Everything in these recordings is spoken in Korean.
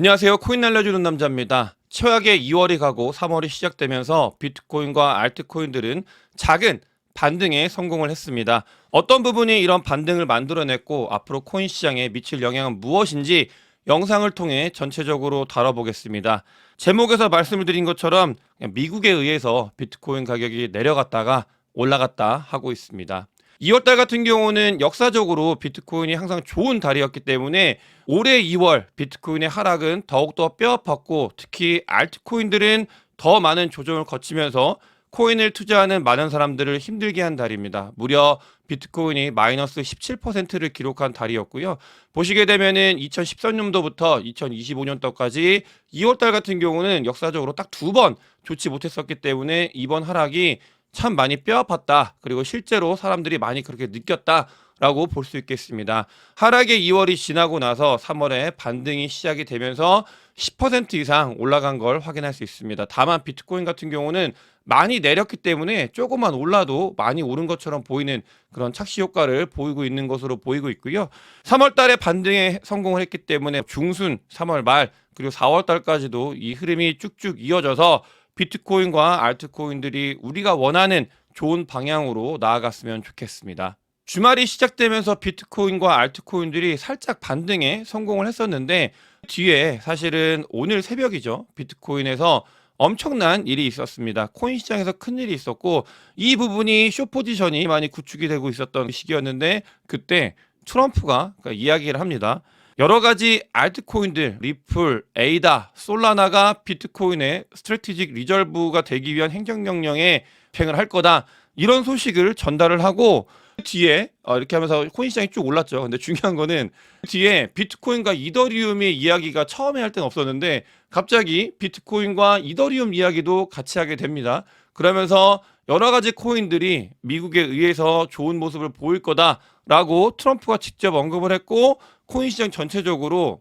안녕하세요. 코인 날려주는 남자입니다. 최악의 2월이 가고 3월이 시작되면서 비트코인과 알트코인들은 작은 반등에 성공을 했습니다. 어떤 부분이 이런 반등을 만들어냈고 앞으로 코인 시장에 미칠 영향은 무엇인지 영상을 통해 전체적으로 다뤄보겠습니다. 제목에서 말씀을 드린 것처럼 미국에 의해서 비트코인 가격이 내려갔다가 올라갔다 하고 있습니다. 2월달 같은 경우는 역사적으로 비트코인이 항상 좋은 달이었기 때문에 올해 2월 비트코인의 하락은 더욱더 뼈아팠고 특히 알트코인들은 더 많은 조정을 거치면서 코인을 투자하는 많은 사람들을 힘들게 한 달입니다. 무려 비트코인이 마이너스 17%를 기록한 달이었고요. 보시게 되면은 2013년도부터 2025년도까지 2월달 같은 경우는 역사적으로 딱 두 번 좋지 못했었기 때문에 이번 하락이 참 많이 뼈아팠다. 그리고 실제로 사람들이 많이 그렇게 느꼈다라고 볼 수 있겠습니다. 하락의 2월이 지나고 나서 3월에 반등이 시작이 되면서 10% 이상 올라간 걸 확인할 수 있습니다. 다만 비트코인 같은 경우는 많이 내렸기 때문에 조금만 올라도 많이 오른 것처럼 보이는 그런 착시 효과를 보이고 있는 것으로 보이고 있고요. 3월 달에 반등에 성공을 했기 때문에 중순 3월 말 그리고 4월 달까지도 이 흐름이 쭉쭉 이어져서 비트코인과 알트코인들이 우리가 원하는 좋은 방향으로 나아갔으면 좋겠습니다. 주말이 시작되면서 비트코인과 알트코인들이 살짝 반등에 성공을 했었는데 뒤에 사실은 오늘 새벽이죠. 비트코인에서 엄청난 일이 있었습니다. 코인 시장에서 큰 일이 있었고 이 부분이 숏 포지션이 많이 구축이 되고 있었던 시기였는데 그때 트럼프가 이야기를 합니다. 여러 가지 알트코인들, 리플, 에이다, 솔라나가 비트코인의 스트래티직 리저브가 되기 위한 행정명령에 집행을 할 거다. 이런 소식을 전달을 하고 뒤에 이렇게 하면서 코인 시장이 쭉 올랐죠. 근데 중요한 거는 뒤에 비트코인과 이더리움의 이야기가 처음에 할 때는 없었는데 갑자기 비트코인과 이더리움 이야기도 같이 하게 됩니다. 그러면서 여러 가지 코인들이 미국에 의해서 좋은 모습을 보일 거다라고 트럼프가 직접 언급을 했고 코인 시장 전체적으로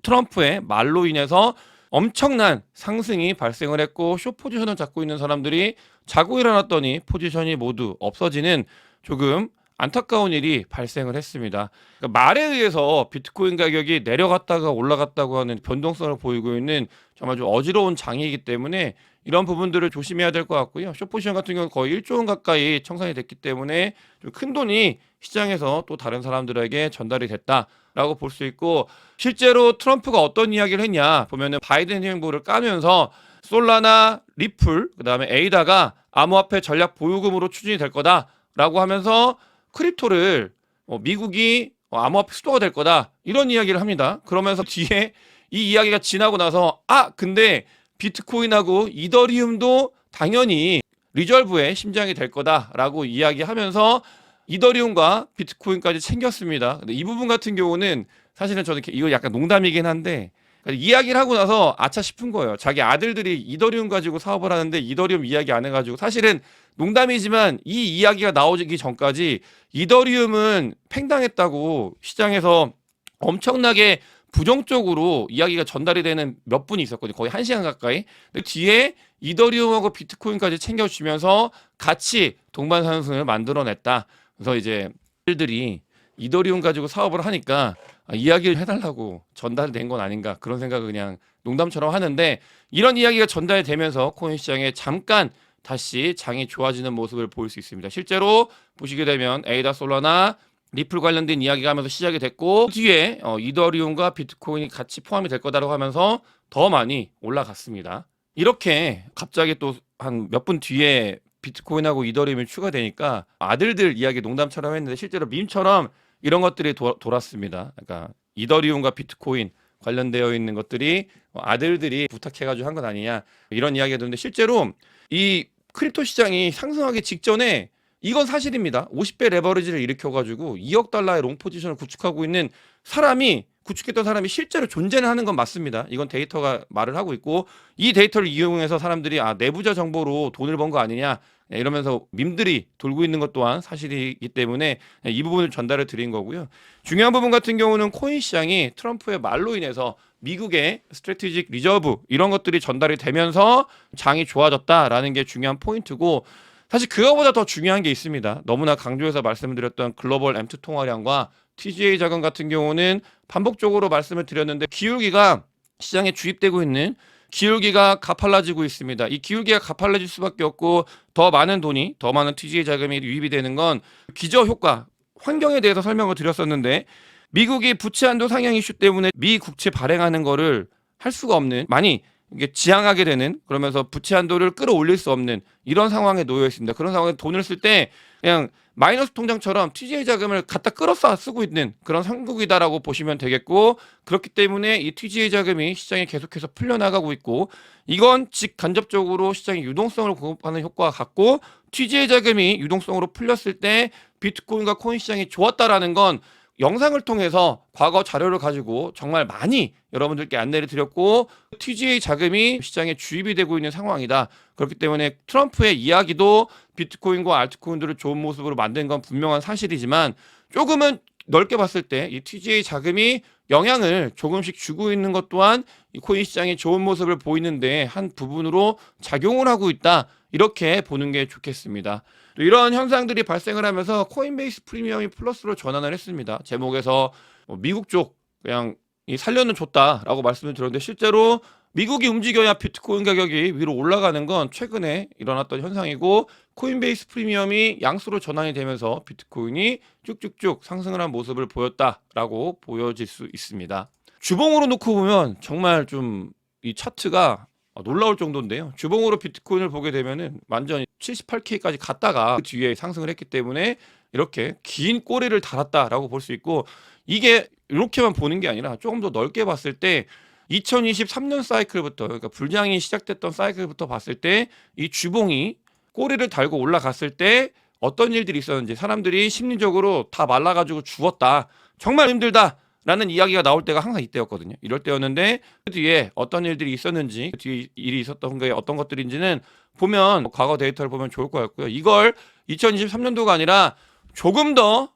트럼프의 말로 인해서 엄청난 상승이 발생을 했고 숏 포지션을 잡고 있는 사람들이 자고 일어났더니 포지션이 모두 없어지는 조금 안타까운 일이 발생을 했습니다. 그러니까 말에 의해서 비트코인 가격이 내려갔다가 올라갔다고 하는 변동성을 보이고 있는 정말 좀 어지러운 장이기 때문에 이런 부분들을 조심해야 될 것 같고요. 숏포지션 같은 경우는 거의 1조 원 가까이 청산이 됐기 때문에 좀 큰 돈이 시장에서 또 다른 사람들에게 전달이 됐다라고 볼 수 있고 실제로 트럼프가 어떤 이야기를 했냐 보면은 바이든 행보를 까면서 솔라나, 리플, 그다음에 에이다가 암호화폐 전략 보유금으로 추진이 될 거다라고 하면서 크립토를 미국이 암호화폐 수도가 될 거다 이런 이야기를 합니다. 그러면서 뒤에 이 이야기가 지나고 나서 근데 비트코인하고 이더리움도 당연히 리저브의 심장이 될 거다라고 이야기하면서 이더리움과 비트코인까지 챙겼습니다. 근데 이 부분 같은 경우는 사실은 저는 이거 약간 농담이긴 한데 이야기를 하고 나서 아차 싶은 거예요. 자기 아들들이 이더리움 가지고 사업을 하는데 이더리움 이야기 안 해가지고 사실은 농담이지만 이 이야기가 나오기 전까지 이더리움은 팽당했다고 시장에서 엄청나게 부정적으로 이야기가 전달이 되는 몇 분이 있었거든요. 거의 1시간 가까이. 근데 뒤에 이더리움하고 비트코인까지 챙겨주면서 같이 동반상승을 만들어냈다. 그래서 이제 들이 이더리움 가지고 사업을 하니까 이야기를 해달라고 전달된 건 아닌가 그런 생각을 그냥 농담처럼 하는데 이런 이야기가 전달이 되면서 코인 시장에 잠깐 다시 장이 좋아지는 모습을 보일 수 있습니다. 실제로 보시게 되면 에이다 솔라나 리플 관련된 이야기가 하면서 시작이 됐고 뒤에 이더리움과 비트코인이 같이 포함이 될 거다라고 하면서 더 많이 올라갔습니다. 이렇게 갑자기 또 한 몇 분 뒤에 비트코인하고 이더리움이 추가되니까 아들들 이야기 농담처럼 했는데 실제로 밈처럼 이런 것들이 돌았습니다. 그러니까 이더리움과 비트코인 관련되어 있는 것들이 아들들이 부탁해가지고 한 건 아니냐 이런 이야기가 드는데 실제로 이 크립토 시장이 상승하기 직전에 이건 사실입니다. 50배 레버리지를 일으켜가지고 2억 달러의 롱 포지션을 구축하고 있는 사람이 구축했던 사람이 실제로 존재는 하는 건 맞습니다. 이건 데이터가 말을 하고 있고 이 데이터를 이용해서 사람들이 내부자 정보로 돈을 번 거 아니냐 이러면서 밈들이 돌고 있는 것 또한 사실이기 때문에 이 부분을 전달을 드린 거고요. 중요한 부분 같은 경우는 코인 시장이 트럼프의 말로 인해서 미국의 스트래티직 리저브 이런 것들이 전달이 되면서 장이 좋아졌다라는 게 중요한 포인트고 사실 그거보다 더 중요한 게 있습니다. 너무나 강조해서 말씀드렸던 글로벌 M2 통화량과 TGA 자금 같은 경우는 반복적으로 말씀을 드렸는데 기울기가 시장에 주입되고 있는 기울기가 가팔라지고 있습니다. 이 기울기가 가팔라질 수밖에 없고 더 많은 돈이, 더 많은 TGA 자금이 유입이 되는 건 기저 효과, 환경에 대해서 설명을 드렸었는데 미국이 부채 한도 상향 이슈 때문에 미 국채 발행하는 거를 할 수가 없는, 많이 이게 지향하게 되는, 그러면서 부채 한도를 끌어올릴 수 없는 이런 상황에 놓여 있습니다. 그런 상황에 돈을 쓸 때 그냥 마이너스 통장처럼 TGA 자금을 갖다 끌어서 쓰고 있는 그런 상국이다라고 보시면 되겠고, 그렇기 때문에 이 TGA 자금이 시장에 계속해서 풀려나가고 있고, 이건 직간접적으로 시장의 유동성을 공급하는 효과가 같고, TGA 자금이 유동성으로 풀렸을 때 비트코인과 코인 시장이 좋았다라는 건 영상을 통해서 과거 자료를 가지고 정말 많이 여러분들께 안내를 드렸고, TGA 자금이 시장에 주입이 되고 있는 상황이다. 그렇기 때문에 트럼프의 이야기도 비트코인과 알트코인들을 좋은 모습으로 만든 건 분명한 사실이지만, 조금은 넓게 봤을 때 이 TGA 자금이 영향을 조금씩 주고 있는 것 또한 이 코인 시장이 좋은 모습을 보이는데 한 부분으로 작용을 하고 있다. 이렇게 보는 게 좋겠습니다. 또 이런 현상들이 발생을 하면서 코인베이스 프리미엄이 플러스로 전환을 했습니다. 제목에서 미국 쪽 그냥 살려는 줬다라고 말씀을 드렸는데, 실제로 미국이 움직여야 비트코인 가격이 위로 올라가는 건 최근에 일어났던 현상이고, 코인베이스 프리미엄이 양수로 전환이 되면서 비트코인이 쭉쭉쭉 상승을 한 모습을 보였다라고 보여질 수 있습니다. 주봉으로 놓고 보면 정말 좀 이 차트가 놀라울 정도인데요. 주봉으로 비트코인을 보게 되면은 완전히 78K까지 갔다가 그 뒤에 상승을 했기 때문에 이렇게 긴 꼬리를 달았다라고 볼 수 있고, 이게 이렇게만 보는 게 아니라 조금 더 넓게 봤을 때 2023년 사이클부터, 그러니까 불장이 시작됐던 사이클부터 봤을 때 이 주봉이 꼬리를 달고 올라갔을 때 어떤 일들이 있었는지, 사람들이 심리적으로 다 말라가지고 죽었다, 정말 힘들다 라는 이야기가 나올 때가 항상 이때였거든요. 이럴 때였는데 그 뒤에 어떤 일들이 있었는지, 그 뒤에 일이 있었던 게 어떤 것들인지는 보면, 과거 데이터를 보면 좋을 것 같고요. 이걸 2023년도가 아니라 조금 더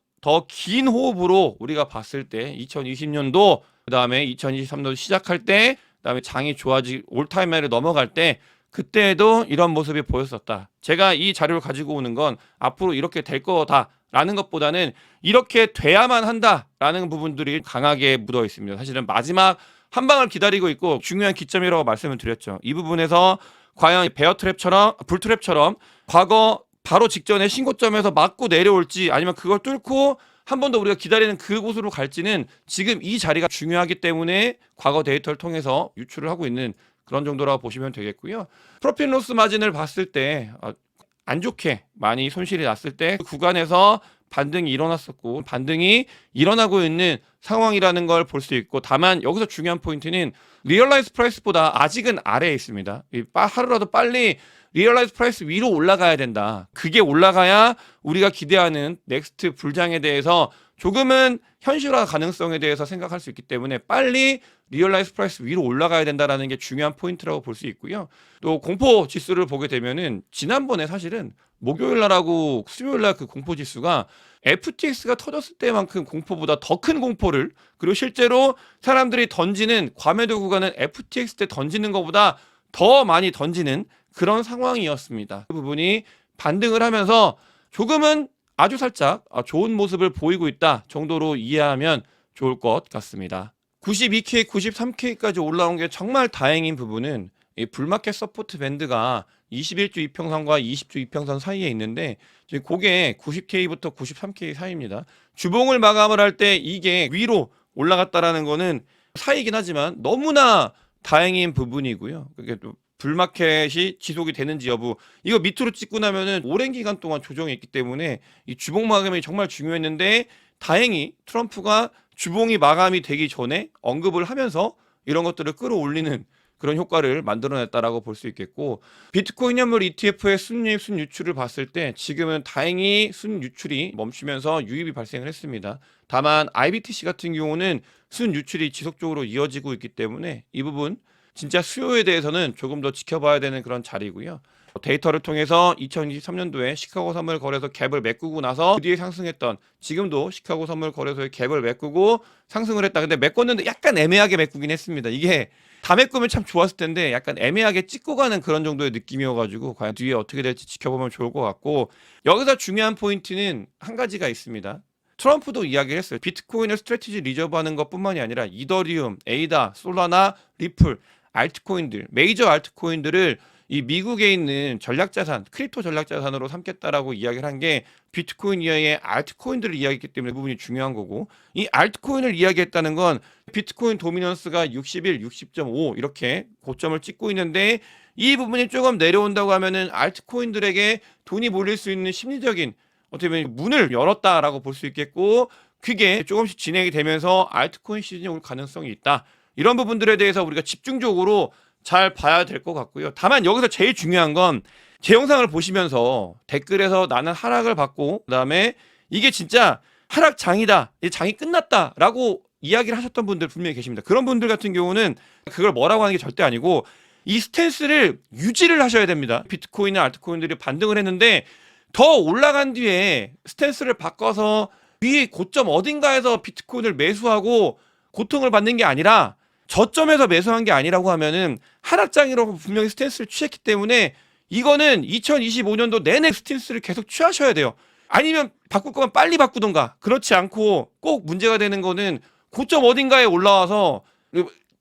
긴 호흡으로 우리가 봤을 때 2020년도, 그 다음에 2023년도 시작할 때, 그 다음에 장이 좋아지 올타임하이를 넘어갈 때, 그때에도 이런 모습이 보였었다. 제가 이 자료를 가지고 오는 건 앞으로 이렇게 될 거다 라는 것보다는 이렇게 돼야만 한다라는 부분들이 강하게 묻어 있습니다. 사실은 마지막 한 방을 기다리고 있고 중요한 기점이라고 말씀을 드렸죠. 이 부분에서 과연 베어 트랩처럼, 불트랩처럼 과거 바로 직전에 신고점에서 맞고 내려올지, 아니면 그걸 뚫고 한 번 더 우리가 기다리는 그곳으로 갈지는 지금 이 자리가 중요하기 때문에 과거 데이터를 통해서 유출을 하고 있는 그런 정도라고 보시면 되겠고요. 프로핏 로스 마진을 봤을 때 안 좋게 많이 손실이 났을 때 그 구간에서 반등이 일어났었고, 반등이 일어나고 있는 상황이라는 걸 볼 수 있고, 다만 여기서 중요한 포인트는 리얼라이즈 프라이스보다 아직은 아래에 있습니다. 하루라도 빨리 리얼라이즈 프라이스 위로 올라가야 된다. 그게 올라가야 우리가 기대하는 넥스트 불장에 대해서 조금은 현실화 가능성에 대해서 생각할 수 있기 때문에 빨리 리얼라이즈 프라이스 위로 올라가야 된다라는 게 중요한 포인트라고 볼 수 있고요. 또 공포 지수를 보게 되면은 지난번에 사실은 목요일 날하고 수요일 날 그 공포 지수가 FTX가 터졌을 때만큼 공포보다 더 큰 공포를, 그리고 실제로 사람들이 던지는 과매도 구간은 FTX 때 던지는 것보다 더 많이 던지는 그런 상황이었습니다. 그 부분이 반등을 하면서 조금은 아주 살짝 좋은 모습을 보이고 있다 정도로 이해하면 좋을 것 같습니다. 92K, 93K까지 올라온 게 정말 다행인 부분은 이 불마켓 서포트 밴드가 21주 이평선과 20주 이평선 사이에 있는데, 지금 그게 90K부터 93K 사이입니다. 주봉을 마감을 할 때 이게 위로 올라갔다라는 거는 사이긴 하지만 너무나 다행인 부분이고요. 그게 또 불마켓이 지속이 되는지 여부, 이거 밑으로 찍고 나면은 오랜 기간 동안 조정이 있기 때문에 이 주봉 마감이 정말 중요했는데, 다행히 트럼프가 주봉이 마감이 되기 전에 언급을 하면서 이런 것들을 끌어올리는 그런 효과를 만들어냈다라고 볼 수 있겠고, 비트코인 현물 ETF의 순유입, 순유출을 봤을 때 지금은 다행히 순유출이 멈추면서 유입이 발생을 했습니다. 다만 IBTC 같은 경우는 순유출이 지속적으로 이어지고 있기 때문에 이 부분 진짜 수요에 대해서는 조금 더 지켜봐야 되는 그런 자리고요. 데이터를 통해서 2023년도에 시카고 선물 거래소 갭을 메꾸고 나서 그 뒤에 상승했던, 지금도 시카고 선물 거래소의 갭을 메꾸고 상승을 했다. 근데 메꿨는데 약간 애매하게 메꾸긴 했습니다. 이게 다 메꾸면 참 좋았을 텐데 약간 애매하게 찍고 가는 그런 정도의 느낌이어가지고 과연 뒤에 어떻게 될지 지켜보면 좋을 것 같고, 여기서 중요한 포인트는 한 가지가 있습니다. 트럼프도 이야기를 했어요. 비트코인을 스트래티지 리저브하는 것뿐만이 아니라 이더리움, 에이다, 솔라나, 리플, 알트코인들, 메이저 알트코인들을 이 미국에 있는 전략자산, 크립토 전략자산으로 삼겠다라고 이야기를 한 게 비트코인 이하의 알트코인들을 이야기했기 때문에 그 부분이 중요한 거고, 이 알트코인을 이야기했다는 건 비트코인 도미넌스가 61, 60.5 이렇게 고점을 찍고 있는데 이 부분이 조금 내려온다고 하면은 알트코인들에게 돈이 몰릴 수 있는 심리적인 어떻게 보면 문을 열었다라고 볼 수 있겠고, 그게 조금씩 진행이 되면서 알트코인 시즌이 올 가능성이 있다. 이런 부분들에 대해서 우리가 집중적으로 잘 봐야 될 것 같고요. 다만 여기서 제일 중요한 건 제 영상을 보시면서 댓글에서 나는 하락을 받고 그다음에 이게 진짜 하락장이다, 이 장이 끝났다라고 이야기를 하셨던 분들 분명히 계십니다. 그런 분들 같은 경우는 그걸 뭐라고 하는 게 절대 아니고 이 스탠스를 유지를 하셔야 됩니다. 비트코인이나 알트코인들이 반등을 했는데 더 올라간 뒤에 스탠스를 바꿔서 위에 고점 어딘가에서 비트코인을 매수하고 고통을 받는 게 아니라 저점에서 매수한 게 아니라고 하면은 하락장이라고 분명히 스탠스를 취했기 때문에 이거는 2025년도 내내 스탠스를 계속 취하셔야 돼요. 아니면 바꿀 거면 빨리 바꾸던가. 그렇지 않고 꼭 문제가 되는 거는 고점 어딘가에 올라와서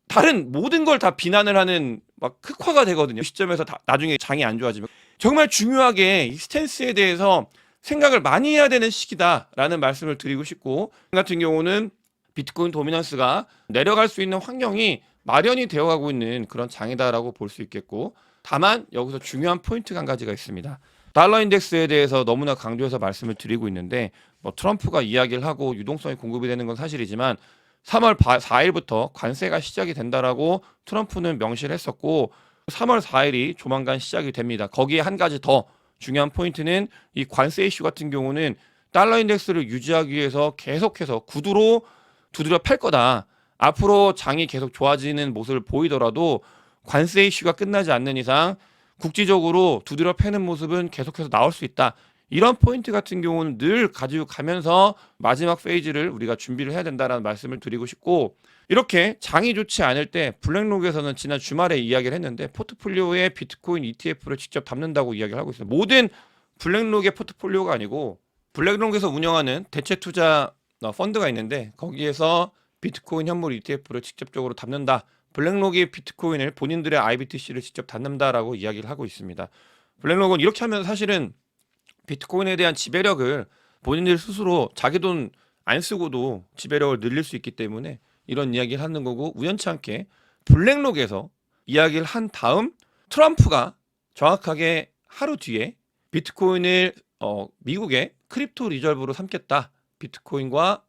다른 모든 걸 다 비난을 하는 막 흑화가 되거든요. 시점에서 나중에 장이 안 좋아지면. 정말 중요하게 이 스탠스에 대해서 생각을 많이 해야 되는 시기다라는 말씀을 드리고 싶고, 같은 경우는 비트코인 도미넌스가 내려갈 수 있는 환경이 마련이 되어가고 있는 그런 장이다라고 볼 수 있겠고, 다만 여기서 중요한 포인트가 한 가지가 있습니다. 달러 인덱스에 대해서 너무나 강조해서 말씀을 드리고 있는데 뭐 트럼프가 이야기를 하고 유동성이 공급이 되는 건 사실이지만 3월 4일부터 관세가 시작이 된다라고 트럼프는 명시를 했었고 3월 4일이 조만간 시작이 됩니다. 거기에 한 가지 더 중요한 포인트는 이 관세 이슈 같은 경우는 달러 인덱스를 유지하기 위해서 계속해서 구두로 두드려 팰 거다. 앞으로 장이 계속 좋아지는 모습을 보이더라도 관세 이슈가 끝나지 않는 이상 국지적으로 두드려 패는 모습은 계속해서 나올 수 있다. 이런 포인트 같은 경우는 늘 가지고 가면서 마지막 페이지를 우리가 준비를 해야 된다는 말씀을 드리고 싶고, 이렇게 장이 좋지 않을 때 블랙록에서는 지난 주말에 이야기를 했는데 포트폴리오에 비트코인 ETF를 직접 담는다고 이야기를 하고 있어요. 모든 블랙록의 포트폴리오가 아니고 블랙록에서 운영하는 대체 투자 펀드가 있는데 거기에서 비트코인 현물 ETF를 직접적으로 담는다. 블랙록이 비트코인을 본인들의 IBTC를 직접 담는다라고 이야기를 하고 있습니다. 블랙록은 이렇게 하면 사실은 비트코인에 대한 지배력을 본인들 스스로 자기 돈 안 쓰고도 지배력을 늘릴 수 있기 때문에 이런 이야기를 하는 거고, 우연치 않게 블랙록에서 이야기를 한 다음 트럼프가 정확하게 하루 뒤에 비트코인을 미국의 크립토 리저브로 삼겠다. 비트코인과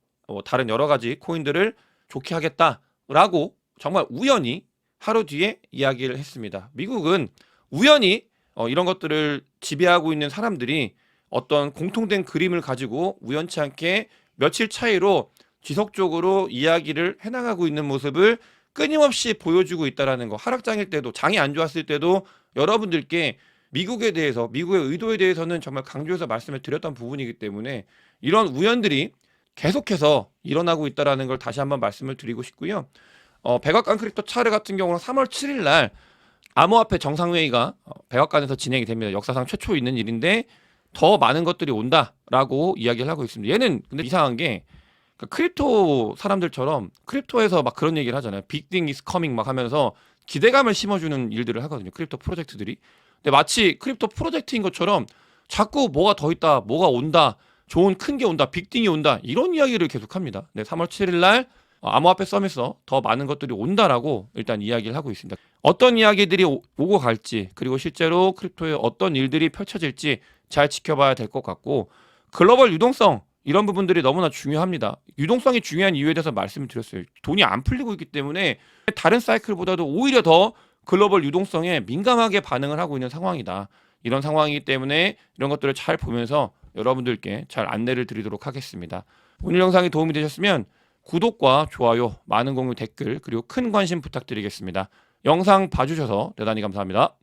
다른 여러 가지 코인들을 좋게 하겠다라고 정말 우연히 하루 뒤에 이야기를 했습니다. 미국은 우연히 이런 것들을 지배하고 있는 사람들이 어떤 공통된 그림을 가지고 우연치 않게 며칠 차이로 지속적으로 이야기를 해나가고 있는 모습을 끊임없이 보여주고 있다는 거. 하락장일 때도, 장이 안 좋았을 때도 여러분들께 미국에 대해서, 미국의 의도에 대해서는 정말 강조해서 말씀을 드렸던 부분이기 때문에 이런 우연들이 계속해서 일어나고 있다는 걸 다시 한번 말씀을 드리고 싶고요. 백악관 크립토 차트 같은 경우는 3월 7일 날 암호화폐 정상회의가 백악관에서 진행이 됩니다. 역사상 최초 있는 일인데 더 많은 것들이 온다라고 이야기를 하고 있습니다. 얘는 근데 이상한 게 크립토 사람들처럼 크립토에서 막 그런 얘기를 하잖아요. Big thing is coming 막 하면서 기대감을 심어주는 일들을 하거든요. 크립토 프로젝트들이. 근데 마치 크립토 프로젝트인 것처럼 자꾸 뭐가 더 있다, 뭐가 온다, 좋은 큰 게 온다, 빅띵이 온다, 이런 이야기를 계속합니다. 네, 3월 7일 날 암호화폐 썸에서 더 많은 것들이 온다라고 일단 이야기를 하고 있습니다. 어떤 이야기들이 오고 갈지, 그리고 실제로 크립토에 어떤 일들이 펼쳐질지 잘 지켜봐야 될 것 같고, 글로벌 유동성 이런 부분들이 너무나 중요합니다. 유동성이 중요한 이유에 대해서 말씀을 드렸어요. 돈이 안 풀리고 있기 때문에 다른 사이클보다도 오히려 더 글로벌 유동성에 민감하게 반응을 하고 있는 상황이다. 이런 상황이기 때문에 이런 것들을 잘 보면서 여러분들께 잘 안내를 드리도록 하겠습니다. 오늘 영상이 도움이 되셨으면 구독과 좋아요, 많은 공유, 댓글, 그리고 큰 관심 부탁드리겠습니다. 영상 봐주셔서 대단히 감사합니다.